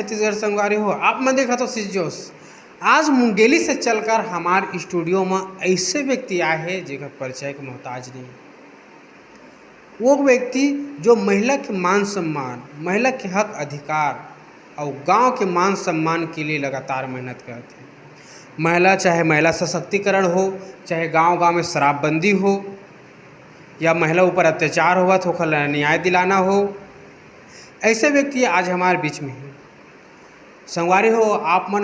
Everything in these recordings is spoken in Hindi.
छत्तीसगढ़ संगवारी हो आप मन देखा तो सिजोस। आज मुंगेली से चलकर हमारे स्टूडियो में ऐसे व्यक्ति आए हैं जिनका परिचय का मोहताज नहीं। वो व्यक्ति जो महिला के मान सम्मान, महिला के हक अधिकार और गांव के मान सम्मान के लिए लगातार मेहनत करते हैं। महिला चाहे महिला सशक्तिकरण हो, चाहे गांव-गांव में शराबबंदी हो, या महिला ऊपर अत्याचार हुआ तो ओकर न्याय दिलाना हो, ऐसे व्यक्ति आज हमारे बीच में हैं। संगवारी हो आप मन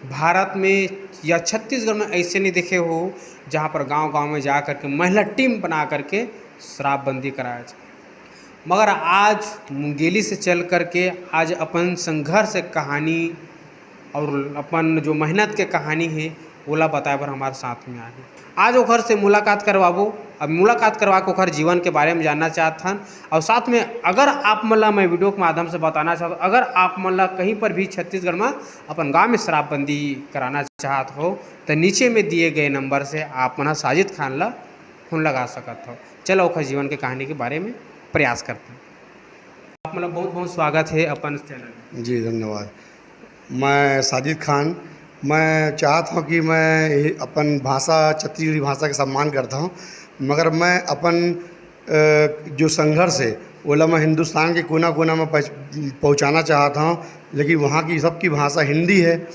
भारत में या छत्तीसगढ़ में ऐसे नहीं देखे हो जहाँ पर गांव-गांव में जा कर के महिला टीम बना करके शराबबंदी कराया जाए। मगर आज मुंगेली से चल कर के आज अपन संघर्ष कहानी और अपन जो मेहनत के कहानी है ओला बताए बर हमारे साथ में आए। आज ओखर से मुलाकात करवाबो। अब मुलाकात करवा के ओखर जीवन के बारे में जानना चाहत हन और साथ में अगर आप मन ला मैं वीडियो के माध्यम से बताना चाहता हूँ, अगर आप मन ला कहीं पर भी छत्तीसगढ़ में अपन गांव में शराबबंदी कराना चाहत हो तो नीचे में दिए गए नंबर से आप मन साजिद खान ला फोन लगा सकत हो। चलो ओखर जीवन के कहानी के बारे में प्रयास करते हैं। आप मतलब बहुत बहुत स्वागत है अपन चैनल में। जी धन्यवाद। मैं साजिद खान, मैं चाहता हूँ कि मैं अपन भाषा छत्तीसगढ़ी भाषा का सम्मान करता हूँ, मगर मैं अपन जो संघर्ष है ओला मैं हिंदुस्तान के कोना कोना में पहुँचाना चाहता हूँ, लेकिन वहाँ की सबकी भाषा हिंदी है।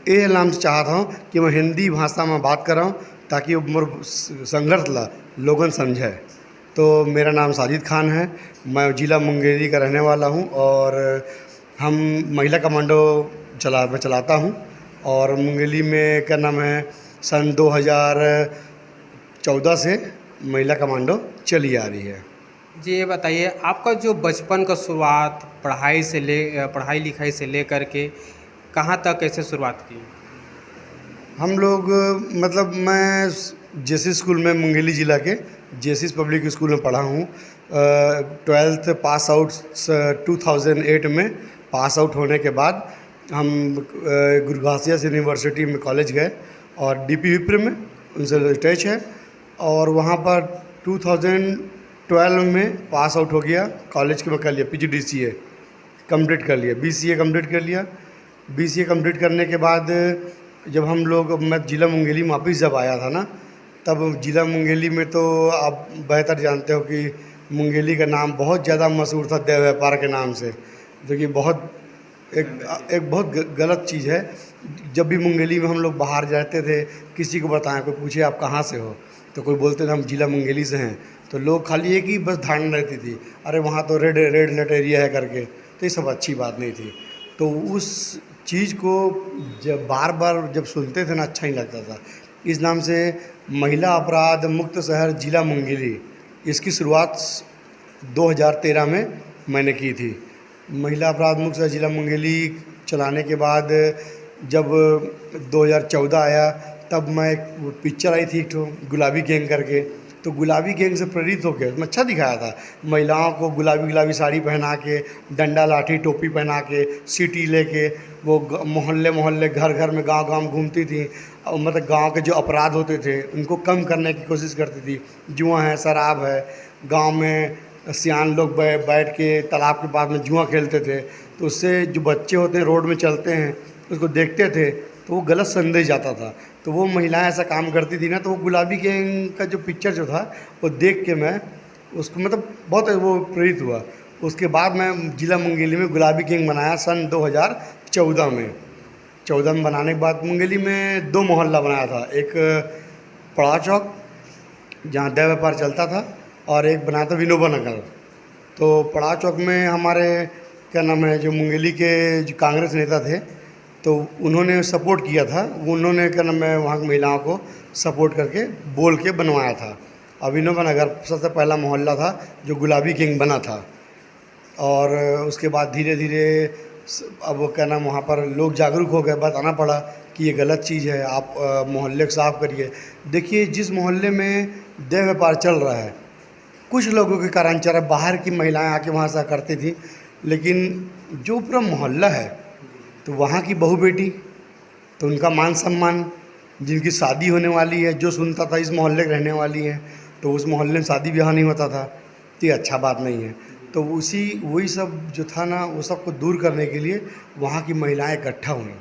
ये नाम से चाहता हूँ कि मैं हिंदी भाषा में बात कर रहा हूँ ताकि मोर संघर्ष ला लोगन समझे। तो मेरा नाम साजिद खान है, मैं जिला मुंगेली का रहने वाला हूँ और हम महिला कमांडो चलाता हूँ और मुंगेली में क्या नाम है सन 2014 से महिला कमांडो चली आ रही है। जी ये बताइए आपका जो बचपन का शुरुआत पढ़ाई लिखाई से लेकर के कहाँ तक कैसे शुरुआत की? हम लोग मतलब मैं जेसी स्कूल में मुंगेली ज़िला के जेसी पब्लिक स्कूल में पढ़ा हूँ। 12th पास आउट 2008 में पास आउट होने के बाद हम गुरु घासीदास यूनिवर्सिटी में कॉलेज गए और डीपी विप्र में उनसे अटैच है और वहाँ पर 2012 में पास आउट हो गया। कॉलेज के में कर लिया PGDCA कंप्लीट कर लिया, BCA कंप्लीट कर लिया। BCA कंप्लीट करने के बाद जब हम लोग मैं जिला मुंगेली में वापस जब आया था ना, तब जिला मुंगेली में तो आप बेहतर जानते हो कि मुंगेली का नाम बहुत ज़्यादा मशहूर था देव व्यापार के नाम से, जो कि बहुत एक बहुत गलत चीज़ है। जब भी मुंगेली में हम लोग बाहर जाते थे, किसी को बताएं, कोई पूछे आप कहाँ से हो तो कोई बोलते थे हम जिला मुंगेली से हैं, तो लोग खाली एक ही बस धारणा रहती थी, अरे वहाँ तो रेड अलर्ट एरिया है करके। तो ये सब अच्छी बात नहीं थी। तो उस चीज़ को जब बार बार जब सुनते थे ना अच्छा नहीं लगता था। इस नाम से महिला अपराध मुक्त शहर जिला मुंगेली, इसकी शुरुआत 2013 में मैंने की थी। महिला अपराध मुक्त शहर जिला मुंगेली चलाने के बाद जब 2014 आया तब मैं एक पिक्चर आई थी एक तो गुलाबी गैंग करके, तो गुलाबी गैंग से प्रेरित होकर मैं अच्छा दिखाया था। महिलाओं को गुलाबी साड़ी पहना के, डंडा लाठी टोपी पहना के, सीटी लेके वो मोहल्ले घर में गांव घूमती थी और मतलब गांव के जो अपराध होते थे उनको कम करने की कोशिश करती थी। जुआ है, शराब है, गांव में सियान लोग बैठ के तालाब के पास में जुआ खेलते थे, तो उससे जो बच्चे होते हैं रोड में चलते हैं उसको देखते थे तो वो गलत संदेश जाता था। तो वो महिलाएं ऐसा काम करती थी ना, तो वो गुलाबी गैंग का जो पिक्चर जो था वो देख के मैं उसको मतलब बहुत वो प्रेरित हुआ। उसके बाद मैं जिला मुंगेली में गुलाबी गैंग बनाया सन 2014 में। 14 में बनाने के बाद मुंगेली में 2 मोहल्ला बनाया था, एक पड़ा चौक जहाँ देव व्यापार चलता था और एक बनाया था विनोबा नगर। तो पड़ा चौक में हमारे क्या नाम है जो मुंगेली के जो कांग्रेस नेता थे तो उन्होंने सपोर्ट किया था, उन्होंने क्या नाम है वहाँ की महिलाओं को सपोर्ट करके बोल के बनवाया था। और विनोबा नगर सबसे पहला मोहल्ला था जो गुलाबी गैंग बना था। और उसके बाद धीरे धीरे अब वो क्या नाम वहाँ पर लोग जागरूक हो गए, बताना पड़ा कि ये गलत चीज़ है, आप मोहल्ले को साफ़ करिए। देखिए जिस मोहल्ले में देह व्यापार चल रहा है, कुछ लोगों के कारण चल रहा, बाहर की महिलाएं आके वहाँ से करती थी, लेकिन जो पूरा मोहल्ला है तो वहाँ की बहू बेटी तो उनका मान सम्मान, जिनकी शादी होने वाली है, जो सुनता था इस मोहल्ले के रहने वाली है, तो उस मोहल्ले में शादी ब्याह नहीं होता था, तो ये अच्छा बात नहीं है। तो उसी वही सब जो था ना, वो सब को दूर करने के लिए वहाँ की महिलाएं इकट्ठा हुई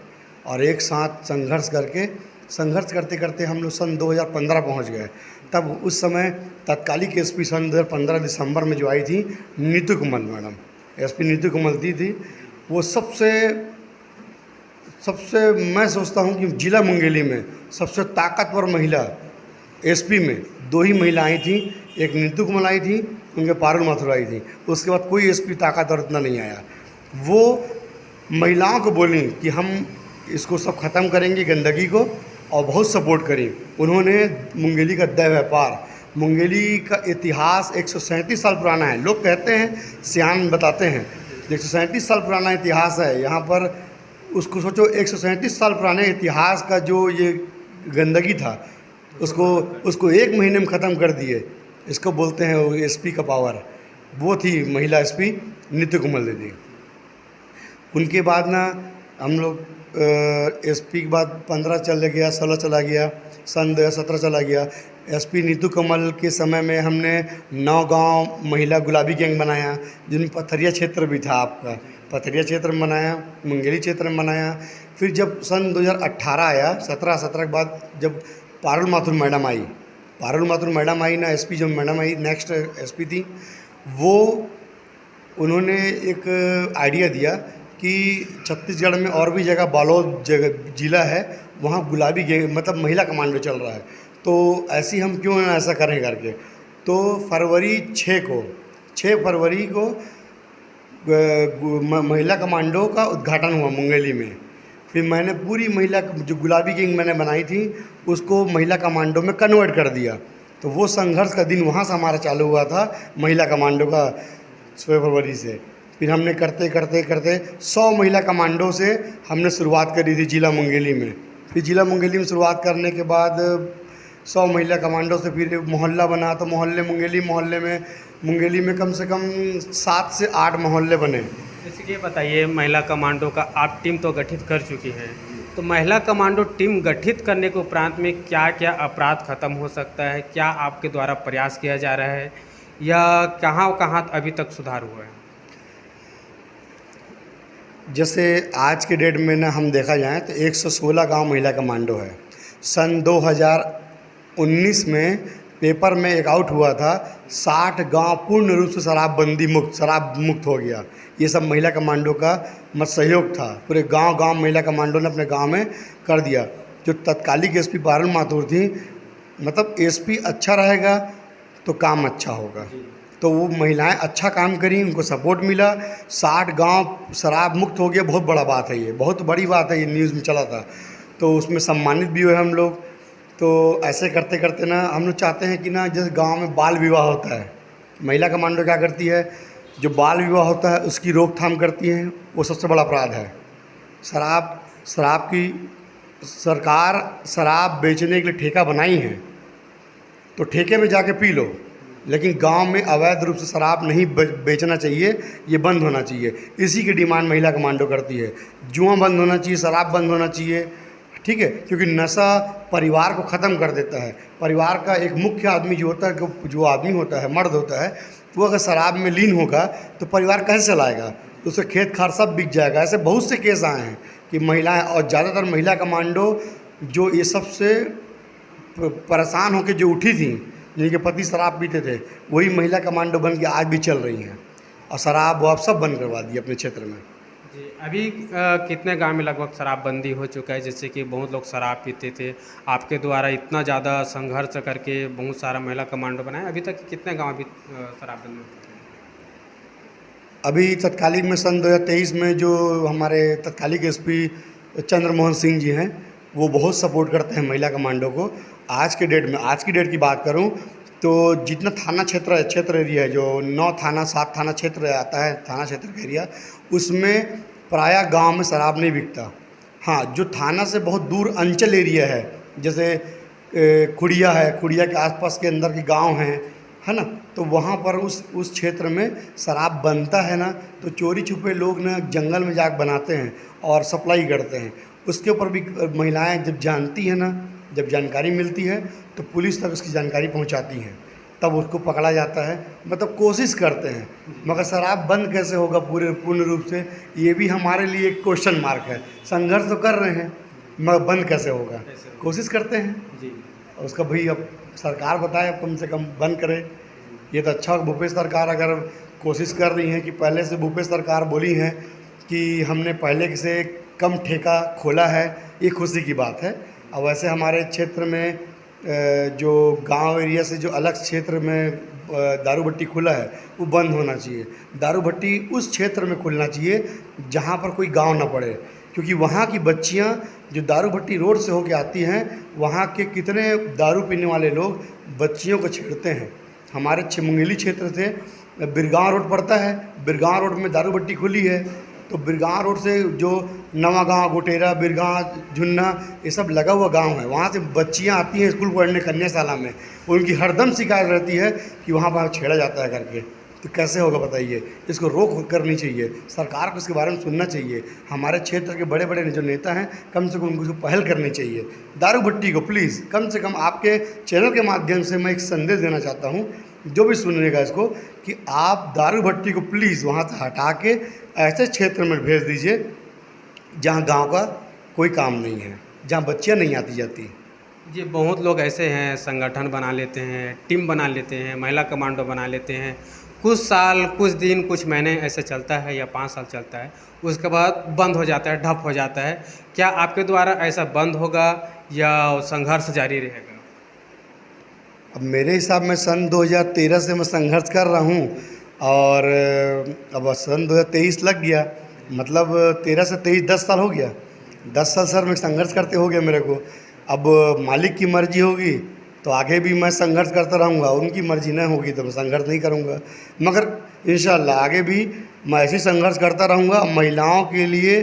और एक साथ संघर्ष करते करते हम लोग सन 2015 पहुँच गए। तब उस समय तत्कालिक एसपी सन 2015 दिसंबर में जो आई थी, नीतू कमल मैडम, एसपी नीतू कमल थी। वो सबसे मैं सोचता हूँ कि जिला मुंगेली में सबसे ताकतवर महिला एसपी में 2 ही महिला आई थी। एक नीतू कमल आई थी, उनके पारुल माथुर आई थी। उसके बाद कोई एसपी ताकतवर इतना नहीं आया। वो महिलाओं को बोली कि हम इसको सब ख़त्म करेंगे गंदगी को, और बहुत सपोर्ट करी उन्होंने। मुंगेली का दय व्यापार, मुंगेली का इतिहास 137 साल पुराना है। लोग कहते हैं, सियान बताते हैं 137 साल पुराना इतिहास है यहाँ पर। उसको सोचो, 137 साल पुराने इतिहास का जो ये गंदगी था, उसको 1 महीने में ख़त्म कर दिए। इसको बोलते हैं वो एसपी का पावर। वो थी महिला एसपी नीतू कमल दीदी। उनके बाद ना हम लोग एसपी के बाद 15 चला गया, 16 चला गया, सन 2017 चला गया। एसपी नीतू कमल के समय में हमने 9 गांव महिला गुलाबी गैंग बनाया, जिनमें पथरिया क्षेत्र भी था। आपका पथरिया क्षेत्र में बनाया, मुंगेली क्षेत्र में बनाया। फिर जब सन 2018 आया, 17 के बाद जब पारुल माथुर मैडम आई ना, एसपी जब मैडम आई, नेक्स्ट एसपी थी वो, उन्होंने एक आइडिया दिया कि छत्तीसगढ़ में और भी जगह, बालोद जगह जिला है, वहाँ गुलाबी गैंग मतलब महिला कमांडो चल रहा है, तो ऐसी हम क्यों ना ऐसा करें करके। तो 6 फरवरी को महिला कमांडो का उद्घाटन हुआ मुंगेली में। फिर मैंने पूरी महिला जो गुलाबी गैंग मैंने बनाई थी उसको महिला कमांडो में कन्वर्ट कर दिया। तो वो संघर्ष का दिन वहाँ से हमारा चालू हुआ था, महिला कमांडो का 6 फरवरी से। फिर हमने करते 100 महिला कमांडो से हमने शुरुआत करी थी जिला मुंगेली में। फिर जिला मुंगेली में शुरुआत करने के बाद 100 महिला कमांडो से फिर मोहल्ला बना, तो मुंगेली में कम से कम 7 से 8 मोहल्ले बने। जैसे कि बताइए, महिला कमांडो का आप टीम तो गठित कर चुकी हैं, तो महिला कमांडो टीम गठित करने के उपरांत में क्या क्या अपराध खत्म हो सकता है? क्या आपके द्वारा प्रयास किया जा रहा है, या कहाँ कहाँ अभी तक सुधार हुआ है? जैसे आज के डेट में ना हम देखा जाए तो 116 गांव महिला कमांडो है। सन 2019 में पेपर में एक आउट हुआ था, 60 गांव पूर्ण रूप से शराब मुक्त हो गया। ये सब महिला कमांडो का मत सहयोग था। पूरे गांव महिला कमांडो ने अपने गांव में कर दिया। जो तत्कालिक एसपी पारुल माथुर थी, मतलब एसपी अच्छा रहेगा तो काम अच्छा होगा, तो वो महिलाएं अच्छा काम करी, उनको सपोर्ट मिला, 60 गांव शराब मुक्त हो गया। बहुत बड़ा बात है, ये बहुत बड़ी बात है, ये न्यूज़ में चला था, तो उसमें सम्मानित भी हुए हम लोग। तो ऐसे करते करते ना हम लोग चाहते हैं कि ना, जैसे गांव में बाल विवाह होता है, महिला कमांडो क्या करती है, जो बाल विवाह होता है उसकी रोकथाम करती है। वो सबसे बड़ा अपराध है। शराब की सरकार शराब बेचने के लिए ठेका बनाई है, तो ठेके में जाके पी लो, लेकिन गांव में अवैध रूप से शराब नहीं बेचना चाहिए, ये बंद होना चाहिए। इसी की डिमांड महिला कमांडो करती है। जुआ बंद होना चाहिए, शराब बंद होना चाहिए, ठीक है, क्योंकि नशा परिवार को ख़त्म कर देता है। परिवार का एक मुख्य आदमी जो होता है, जो आदमी होता है, मर्द होता है, वो अगर शराब में लीन होगा तो परिवार कैसे चलाएगा? उससे खेत खार सब बिक जाएगा। ऐसे बहुत से केस आए हैं कि महिलाएं, और ज़्यादातर महिला कमांडो जो ये सबसे परेशान होकर जो उठी थी, जिनके पति शराब पीते थे, वही महिला कमांडो बन के आज भी चल रही हैं, और शराब वो सब बंद करवा दी अपने क्षेत्र में। जी, अभी कितने गांव में लगभग शराबबंदी हो चुका है? जैसे कि बहुत लोग शराब पीते थे, आपके द्वारा इतना ज़्यादा संघर्ष करके बहुत सारा महिला कमांडो बनाया, अभी तक कितने गांव अभी शराबबंदी हो चुके हैं? अभी तत्कालिक में सन 2023 में जो हमारे तत्कालिक एसपी चंद्रमोहन सिंह जी हैं, वो बहुत सपोर्ट करते हैं महिला कमांडो को। आज की डेट की बात करूं तो जितना थाना क्षेत्र एरिया है, जो 9 थाना 7 थाना क्षेत्र आता है, थाना क्षेत्र का एरिया, उसमें प्रायः गांव में शराब नहीं बिकता। हाँ, जो थाना से बहुत दूर अंचल एरिया है, जैसे खुड़िया है, खुड़िया के आसपास के अंदर के गांव हैं, है ना, तो वहाँ पर उस क्षेत्र में शराब बनता है ना, तो चोरी छुपे लोग ना जंगल में जाकर बनाते हैं और सप्लाई करते हैं। उसके ऊपर भी महिलाएं जब जानती हैं ना, जब जानकारी मिलती है तो पुलिस तक उसकी जानकारी पहुंचाती हैं। तब उसको पकड़ा जाता है। मतलब कोशिश करते हैं, मगर शराब बंद कैसे होगा पूर्ण रूप से, ये भी हमारे लिए एक क्वेश्चन मार्क है। संघर्ष तो कर रहे हैं, मगर बंद कैसे होगा, कोशिश करते हैं। जी। उसका भाई अब सरकार बताए, कम से कम बंद करे। ये तो अच्छा, भूपेश सरकार अगर कोशिश कर रही है कि पहले से भूपेश सरकार बोली हैं कि हमने पहले से कम ठेका खोला है, ये खुशी की बात है। अब वैसे हमारे क्षेत्र में जो गांव एरिया से जो अलग क्षेत्र में दारू भट्टी खुला है वो बंद होना चाहिए। दारू भट्टी उस क्षेत्र में खुलना चाहिए जहां पर कोई गांव ना पड़े, क्योंकि वहाँ की बच्चियाँ जो दारू भट्टी रोड से होके आती हैं, वहाँ के कितने दारू पीने वाले लोग बच्चियों को छेड़ते हैं। हमारे मुंगेली क्षेत्र से बिरगांव रोड पड़ता है, बिरगांव रोड में दारू भट्टी खुली है, तो बिरगांव रोड से जो नवा गाँव, गोटेरा, बिरगांव, झुन्ना, ये सब लगा हुआ गांव है, वहाँ से बच्चियाँ आती हैं स्कूल पढ़ने कन्याशाला में, उनकी हरदम शिकायत रहती है कि वहाँ पर छेड़ा जाता है करके। तो कैसे होगा बताइए, इसको रोक करनी चाहिए, सरकार को इसके बारे में सुनना चाहिए। हमारे क्षेत्र के बड़े बड़े जो नेता हैं, कम से कम उनको पहल करनी चाहिए। दारू भट्टी को प्लीज़, कम से कम आपके चैनल के माध्यम से मैं एक संदेश देना चाहता हूँ, जो भी सुनेगा इसको, कि आप दारू भट्टी को प्लीज़ वहाँ से हटा के ऐसे क्षेत्र में भेज दीजिए जहाँ गाँव का कोई काम नहीं है, जहाँ बच्चियाँ नहीं आती जाती। जी, बहुत लोग ऐसे हैं, संगठन बना लेते हैं, टीम बना लेते हैं, महिला कमांडो बना लेते हैं, कुछ साल, कुछ दिन, कुछ महीने ऐसे चलता है या 5 साल चलता है, उसके बाद बंद हो जाता है, ठप हो जाता है। क्या आपके द्वारा ऐसा बंद होगा या संघर्ष जारी रहेगा? अब मेरे हिसाब में सन 2013 से मैं संघर्ष कर रहा हूँ, और अब सन 2023 लग गया, मतलब 13 से 23 10 साल हो गया। 10 साल सर मैं संघर्ष करते हो गया मेरे को। अब मालिक की मर्जी होगी तो आगे भी मैं संघर्ष करता रहूँगा, उनकी मर्जी नहीं होगी तो मैं संघर्ष नहीं करूँगा, मगर इंशाल्लाह आगे भी मैं ऐसे संघर्ष करता रहूँगा। महिलाओं के लिए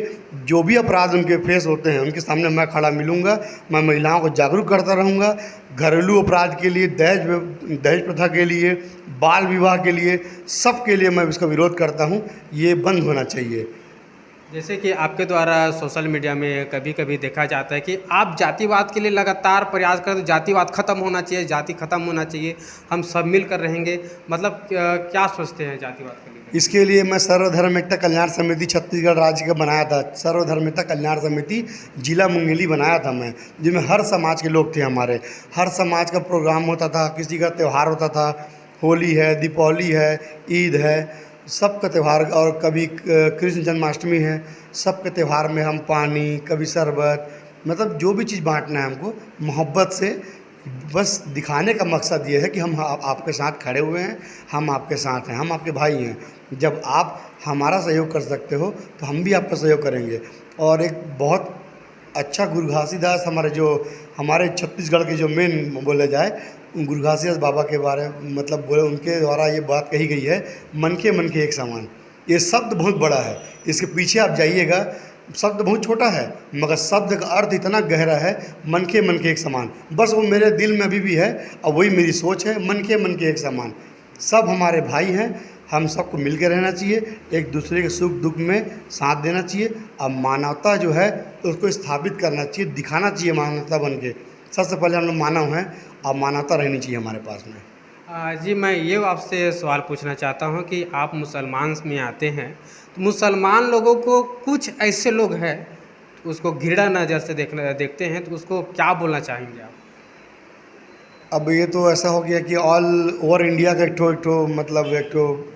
जो भी अपराध उनके फेस होते हैं, उनके सामने मैं खड़ा मिलूँगा, मैं महिलाओं को जागरूक करता रहूँगा। घरेलू अपराध के लिए, दहेज प्रथा के लिए, बाल विवाह के लिए, सब के लिए मैं इसका विरोध करता हूँ। ये बंद होना चाहिए। जैसे कि आपके द्वारा सोशल मीडिया में कभी कभी देखा जाता है कि आप जातिवाद के लिए लगातार प्रयास करते, जातिवाद ख़त्म होना चाहिए, जाति ख़त्म होना चाहिए, हम सब मिलकर रहेंगे, मतलब क्या सोचते हैं जातिवाद के लिए? इसके लिए मैं सर्वधर्म एकता कल्याण समिति छत्तीसगढ़ राज्य का बनाया था, सर्वधर्म एकता कल्याण समिति जिला मुंगेली बनाया था मैं, जिसमें हर समाज के लोग थे हमारे। हर समाज का प्रोग्राम होता था, किसी का त्यौहार होता था, होली है, दीपावली है, ईद है, सबका त्यौहार, और कभी कृष्ण जन्माष्टमी है, सबके त्यौहार में हम पानी, कभी शरबत, मतलब जो भी चीज़ बांटना है हमको मोहब्बत से, बस दिखाने का मकसद ये है कि हम आपके साथ खड़े हुए हैं, हम आपके साथ हैं, हम आपके भाई हैं। जब आप हमारा सहयोग कर सकते हो तो हम भी आपका सहयोग करेंगे। और एक बहुत अच्छा गुरु घासीदास हमारे छत्तीसगढ़ के जो मेन बोले जाए, गुरु घासीदास बाबा के बारे में मतलब बोले, उनके द्वारा ये बात कही गई है, मन के एक समान। ये शब्द बहुत बड़ा है, इसके पीछे आप जाइएगा, शब्द बहुत छोटा है मगर शब्द का अर्थ इतना गहरा है, मन के एक समान। बस वो मेरे दिल में अभी भी है और वही मेरी सोच है, मन के एक समान। सब हमारे भाई हैं, हम सबको मिल के रहना चाहिए, एक दूसरे के सुख दुख में साथ देना चाहिए। अब मानवता जो है तो उसको स्थापित करना चाहिए, दिखाना चाहिए मानवता बन के। सबसे पहले हम लोग मानव हैं, अब मानवता रहनी चाहिए हमारे पास में। जी, मैं ये आपसे सवाल पूछना चाहता हूँ कि आप मुसलमान में आते हैं, तो मुसलमान लोगों को कुछ ऐसे लोग हैं उसको घृणा नज़र से देखते हैं, तो उसको क्या बोलना चाहेंगे आप? अब ये तो ऐसा हो गया कि ऑल ओवर इंडिया का एक ठो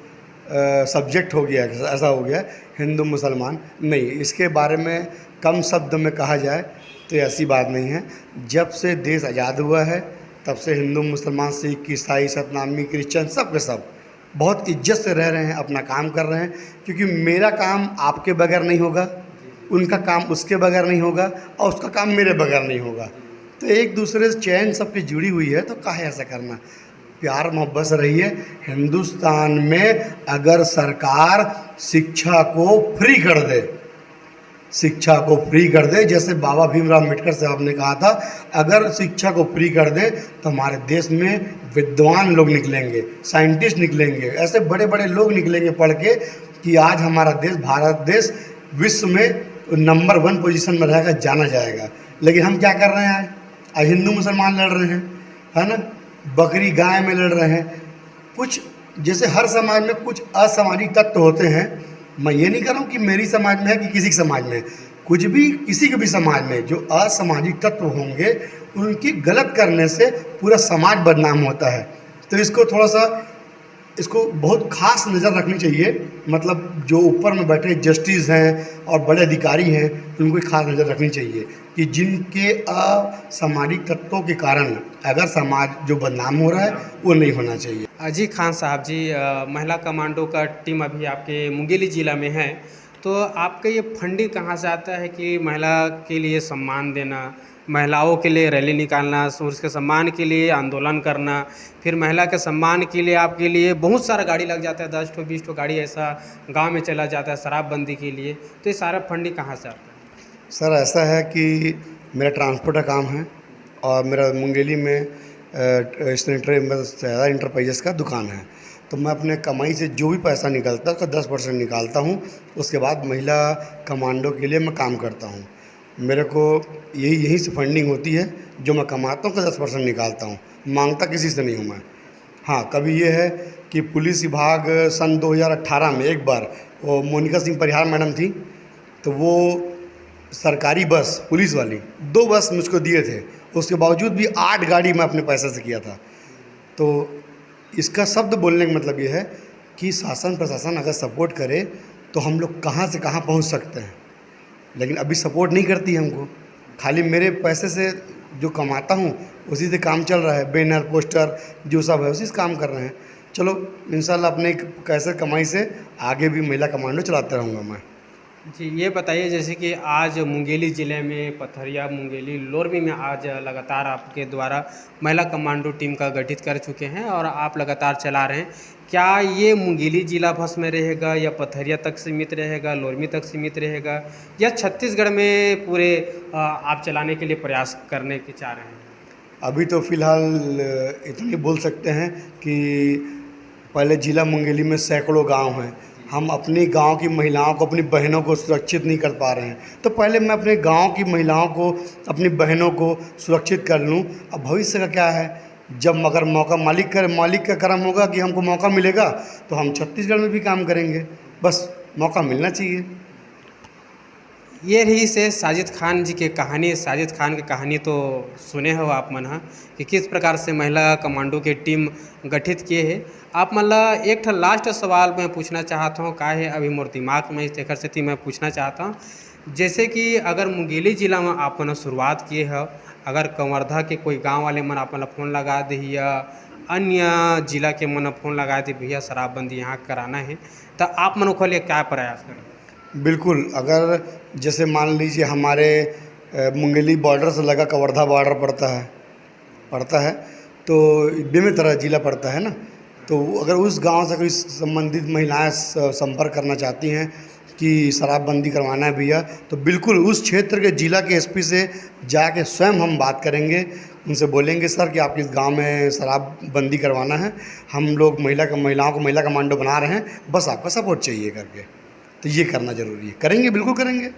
सब्जेक्ट हो गया, ऐसा हो गया। हिंदू मुसलमान नहीं, इसके बारे में कम शब्द में कहा जाए तो ऐसी बात नहीं है। जब से देश आज़ाद हुआ है तब से हिंदू मुसलमान, सिख, ईसाई, सतनामी, क्रिश्चियन, सब के सब बहुत इज्जत से रह रहे हैं, अपना काम कर रहे हैं। क्योंकि मेरा काम आपके बगैर नहीं होगा, उनका काम उसके बगैर नहीं होगा, और उसका काम मेरे बगैर नहीं होगा। तो एक दूसरे से चैन सबकी जुड़ी हुई है, तो काहे ऐसा करना। प्यार मोहब्बत से रहिए। हिंदुस्तान में अगर सरकार शिक्षा को फ्री कर दे, शिक्षा को फ्री कर दे, जैसे बाबा भीमराव अम्बेडकर साहब ने कहा था, अगर शिक्षा को फ्री कर दे तो हमारे देश में विद्वान लोग निकलेंगे, साइंटिस्ट निकलेंगे, ऐसे बड़े बड़े लोग निकलेंगे पढ़ के कि आज हमारा देश, भारत देश, विश्व में नंबर 1 पोजीशन में रहेगा, जाना जाएगा। लेकिन हम क्या कर रहे हैं, आज हिंदू मुसलमान लड़ रहे हैं, है ना। बकरी गाय में लड़ रहे हैं। कुछ जैसे हर समाज में कुछ असामाजिक तत्व होते हैं। मैं ये नहीं कह रहा हूँ कि मेरी समाज में है कि किसी के समाज में है। कुछ भी किसी के भी समाज में जो असामाजिक तत्व होंगे उनकी गलत करने से पूरा समाज बदनाम होता है। तो इसको बहुत खास नज़र रखनी चाहिए। मतलब जो ऊपर में बैठे जस्टिस हैं और बड़े अधिकारी हैं उनको खास नज़र रखनी चाहिए कि जिनके असामाजिक तत्वों के कारण अगर समाज जो बदनाम हो रहा है वो नहीं होना चाहिए। जी खान साहब जी, महिला कमांडो का टीम अभी आपके मुंगेली ज़िला में है, तो आपका ये फंडिंग कहाँ से आता है कि महिला के लिए सम्मान देना, महिलाओं के लिए रैली निकालना, उसके सम्मान के लिए आंदोलन करना, फिर महिला के सम्मान के लिए आपके लिए बहुत सारा गाड़ी लग जाता है, 10 ठो 20 ठो गाड़ी ऐसा गांव में चला जाता है शराबबंदी के लिए, तो ये सारा फंडिंग कहाँ से आता है? सर ऐसा है कि मेरा ट्रांसपोर्ट का काम है और मेरा मुंगेली में सैदा इंटरप्राइजेस का दुकान है। तो मैं अपने कमाई से जो भी पैसा निकलता है उसका 10% निकालता हूँ। उसके बाद महिला कमांडो के लिए मैं काम करता हूँ। मेरे को यहीं से फंडिंग होती है। जो मैं कमाता हूँ उसका 10% निकालता हूँ, मांगता किसी से नहीं हूँ मैं। हाँ, कभी ये है कि पुलिस विभाग सन 2018 में एक बार वो मोनिका सिंह परिहार मैडम थी, तो वो सरकारी बस पुलिस वाली 2 बस मुझको दिए थे। उसके बावजूद भी 8 गाड़ी मैं अपने पैसे से किया था। तो इसका शब्द बोलने का मतलब ये है कि शासन प्रशासन अगर सपोर्ट करे तो हम लोग कहाँ से कहाँ पहुँच सकते हैं, लेकिन अभी सपोर्ट नहीं करती हमको। खाली मेरे पैसे से जो कमाता हूँ उसी से काम चल रहा है। बैनर पोस्टर जो सब है उसी से काम कर रहे हैं। चलो इंशाल्लाह अपने कैसे कमाई से आगे भी महिला कमांडो चलाता रहूँगा मैं। जी ये बताइए, जैसे कि आज मुंगेली ज़िले में पथरिया, मुंगेली, लोरमी में आज लगातार आपके द्वारा महिला कमांडो टीम का गठित कर चुके हैं और आप लगातार चला रहे हैं। क्या ये मुंगेली ज़िला भर में रहेगा या पथरिया तक सीमित रहेगा, लोरमी तक सीमित रहेगा, या छत्तीसगढ़ में पूरे आप चलाने के लिए प्रयास करने के चाह रहे हैं? अभी तो फ़िलहाल इतनी बोल सकते हैं कि पहले ज़िला मुंगेली में सैकड़ों गांव हैं। हम अपनी गांव की महिलाओं को, अपनी बहनों को सुरक्षित नहीं कर पा रहे हैं। तो पहले मैं अपने गांव की महिलाओं को, अपनी बहनों को सुरक्षित कर लूं। अब भविष्य का क्या है, जब अगर मौका मालिक का करम होगा कि हमको मौका मिलेगा तो हम छत्तीसगढ़ में भी काम करेंगे। बस मौका मिलना चाहिए। ये रही से साजिद खान जी की कहानी। साजिद खान की कहानी तो सुने हो आप मन, कि किस प्रकार से महिला कमांडो की टीम गठित किए है। आप मतलब एक लास्ट सवाल मैं पूछना चाहता हूँ, का है अभी मोर दिमाग में तेकर सेती मैं पूछना चाहता हूँ, जैसे कि अगर मुंगेली जिला में आप मन शुरुआत किए हो, अगर कवर्धा के कोई गांव वाले मन आप मन फ़ोन लगा दे या अन्य जिला के मन फ़ोन लगा दे भैया शराबबंदी यहाँ कराना है, तो आप मन को लिए क्या प्रयास करें? बिल्कुल, अगर जैसे मान लीजिए हमारे मुंगेली बॉर्डर से लगा कवर्धा बॉर्डर पड़ता है तो बेमेतरा ज़िला पड़ता है ना। तो अगर उस गांव से कोई संबंधित महिलाएं संपर्क करना चाहती हैं कि शराबबंदी करवाना है भैया, तो बिल्कुल उस क्षेत्र के ज़िला के एसपी से जाके स्वयं हम बात करेंगे। उनसे बोलेंगे सर कि आपके इस गांव में शराबबंदी करवाना है, हम लोग महिलाओं को महिला कमांडो बना रहे हैं, बस आपका सपोर्ट चाहिए करके। तो ये करना ज़रूरी है। करेंगे, बिल्कुल करेंगे।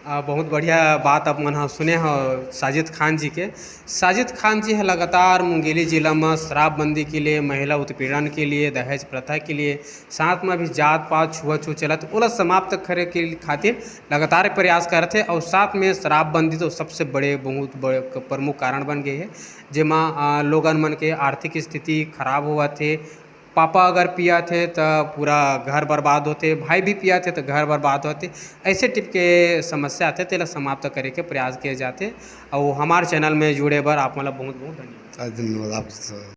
बहुत बढ़िया बात आप मन सुने हो साजिद खान जी के। साजिद खान जी है लगातार मुंगेली जिला में शराबबंदी के लिए, महिला उत्पीड़न के लिए, दहेज प्रथा के लिए, साथ में भी जात पात छुआछूत चलत ओला समाप्त करे के खातिर लगातार प्रयास करते, और साथ में शराबबंदी तो सबसे बहुत बड़े प्रमुख कारण बन गए है, जेमा लोगन मन के आर्थिक स्थिति खराब हुआ थे। पापा अगर पिया थे तो पूरा घर बर्बाद होते, भाई भी पिया थे तो घर बर्बाद होते। ऐसे टिप के समस्या आते तेला समाप्त करे के प्रयास किए जाते। और हमारे चैनल में जुड़े बर आप मतलब बहुत बहुत धन्यवाद। धन्यवाद आप।